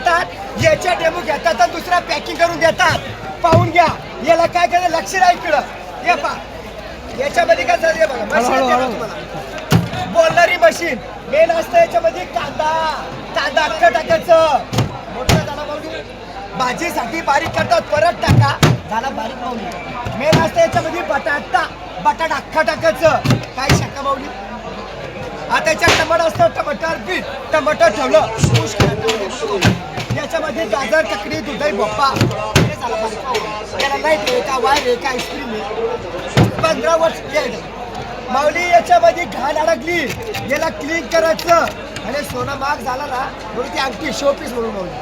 करतात याच्या डेमो घेतात आणि दुसरा पॅकिंग करून देतात. पाहून घ्या याला काय करायचं लक्ष नाही इकडं. हे पहा याच्यामध्ये काय चालू आहे बघा. मशीन तुम्हाला बोलणारी मशीन मेन असतं याच्यामध्ये. कांदा अख्खं टाकायचं. मोठं झाला पाहून भाजीसाठी बारीक करतात परत टाका झाला बारीक पाहून. मेन असतं याच्यामध्ये बटाटा अख्खा टाकायचं. काय शक्का बावली. आता याच्यात टमाटर असतं टमाटर बीट टमाटर ठेवलं याच्यामध्ये गाजर ककडी दुधाई भोपा हे झालं बारीक. याला लाईट आहे का वायर आहे का आईस्क्रीम आहे. 15 वर्ष माऊली याच्यामध्ये घाण अडकली याला क्लीन करायचं. आणि सोना महाग झाला ना म्हणून ती अंगठी शोपीस म्हणून माऊली.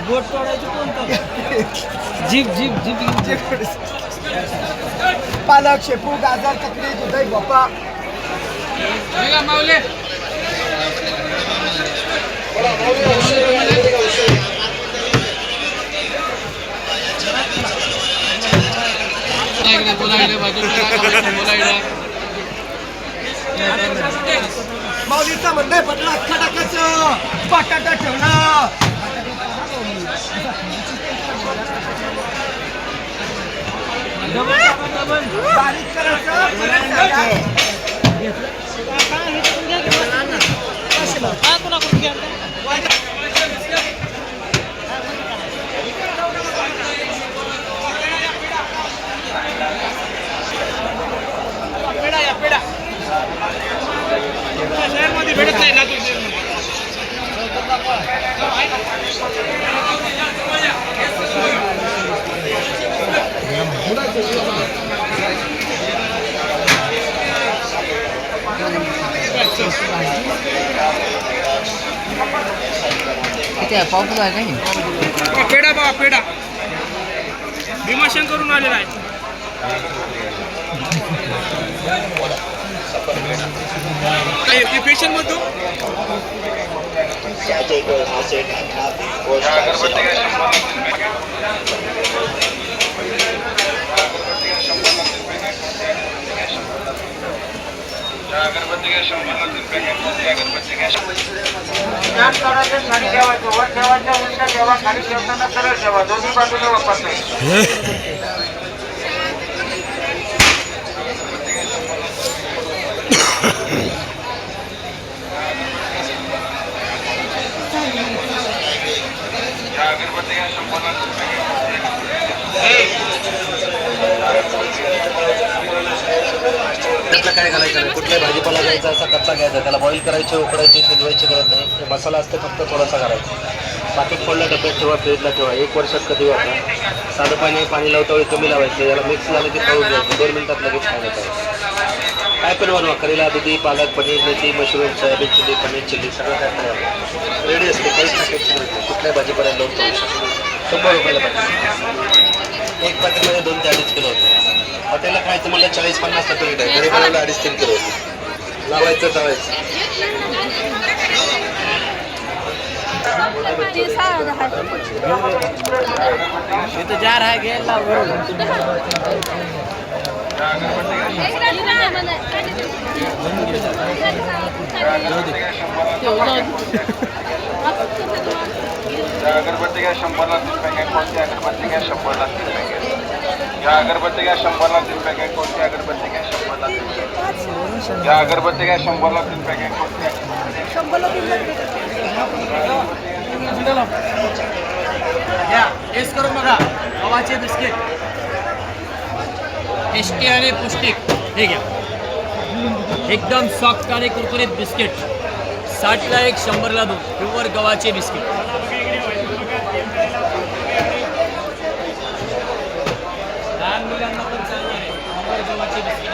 बोट तोडायची कोणतं जीप पालक शेपू गाजर ककडी दुधाई भोपा माऊले माऊलीचा म्हणणं बटला अख्खा टाकायचं. बटाटा ठेवला बारीक करायचं. पेडा शहरमध्ये भेटत नाही ना. किती पावसाळा आहे काही पेडा बा पेडा भीमाशंकरून आलेला आहे. पेशंट मधून अगरबत्ती घ्या 100 अगरबत्ती घ्या. खाली ठेवायचं. वर ठेवायच्या उलट्या ठेवा. खाली ठेवताना सरळ ठेवा. दोन्ही बाजूला वापरता. अगरबत्ती घ्या 100 काय घालायचं कुठल्या भाजीपाला घ्यायचा असा कच्चा घ्यायचा त्याला बॉईल करायचे उकडायचे शिजवायची गरज नाही. मसाला असते फक्त थोडासा घालायचा. पाकिट फोडल्या डब्यात ठेवा फ्रीजला ठेवा. 1 वर्षात कधी वापरा. साधं पाणी लावता कमी लावायचं. याला मिक्स झालं की खाऊन घ्यायचं. 2 मिनिटात लगेच खायला पाहिजे. काय पण बनवा करेला दुधी पालक पनीर मेथी मशरूम सोयाबीन चिली पनीर चिली सगळं काय तयार रेडी असते. काहीच टाकायची नाही. कुठल्या भाजीपाल्याला लोक खाऊ शकतो. 100 रुपयाला पाहिजे. एक पाकिटमध्ये 2 ते 2.5 किलो होतं. हॉटेलला खायचं म्हणलं 40-50 रुपये रेट आहे. घरी बनवलं 2.5-3 किलो होतं. लावायचं तळायचं. तो जा रहा है गेला अगरबत्ती घ्या 100ला 3 पॅकेट. कोणती अगरबत्ती घ्या 100ला 3 पॅकेट. या अगरबत्ती घ्या 100ला 3 पॅकेट. कोणती अगरबत्ती घ्या 100ला 3 पॅकेट. या अगरबत्ती घ्या 100ला 3 पॅकेट. कोणती 100ला 3 या टेस्ट करून बघा. गव्हाचे बिस्किट टेस्टी आणि पौष्टिक. हे घ्या एकदम सॉफ्ट आणि कुरकुरीत बिस्किट. 60ला 1 100ला 2 प्युअर गव्हाचे बिस्किट. लहान मुलांना पण चालणार आहे प्युअर गव्हाचे बिस्किट.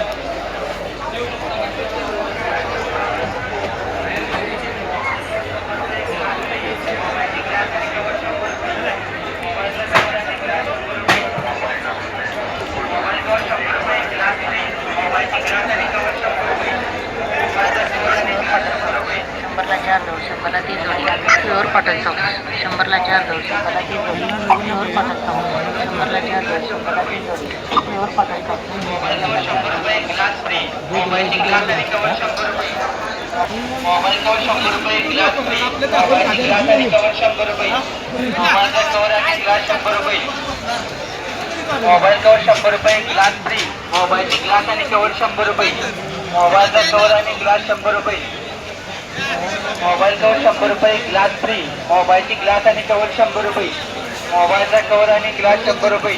शंभरला 3 जोडी प्युअर कॉटन सॉक्स. 100ला 4 जोडी 100ला 3 जोडी प्युअर कॉटन सॉक्स. 100ला 4 जोडी 100ला 3 जोडी pure cotton socks. Mobile cover 100 रुपये ग्लास फ्री मोबाईलची ग्लास आणि कवर 100 रुपये मोबाईलचा कवर आणि ग्लास 100 रुपये मोबाईल कवर 100 रुपये ग्लास फ्री मोबाईलची ग्लास आणि कवर 100 रुपये मोबाईलचा कवर आणि ग्लास 100 रुपये मोबाईल कवर 100 रुपये ग्लास फ्री मोबाईलची ग्लास आणि कवर 100 रुपये मोबाईलचा कवर आणि ग्लास 100 रुपये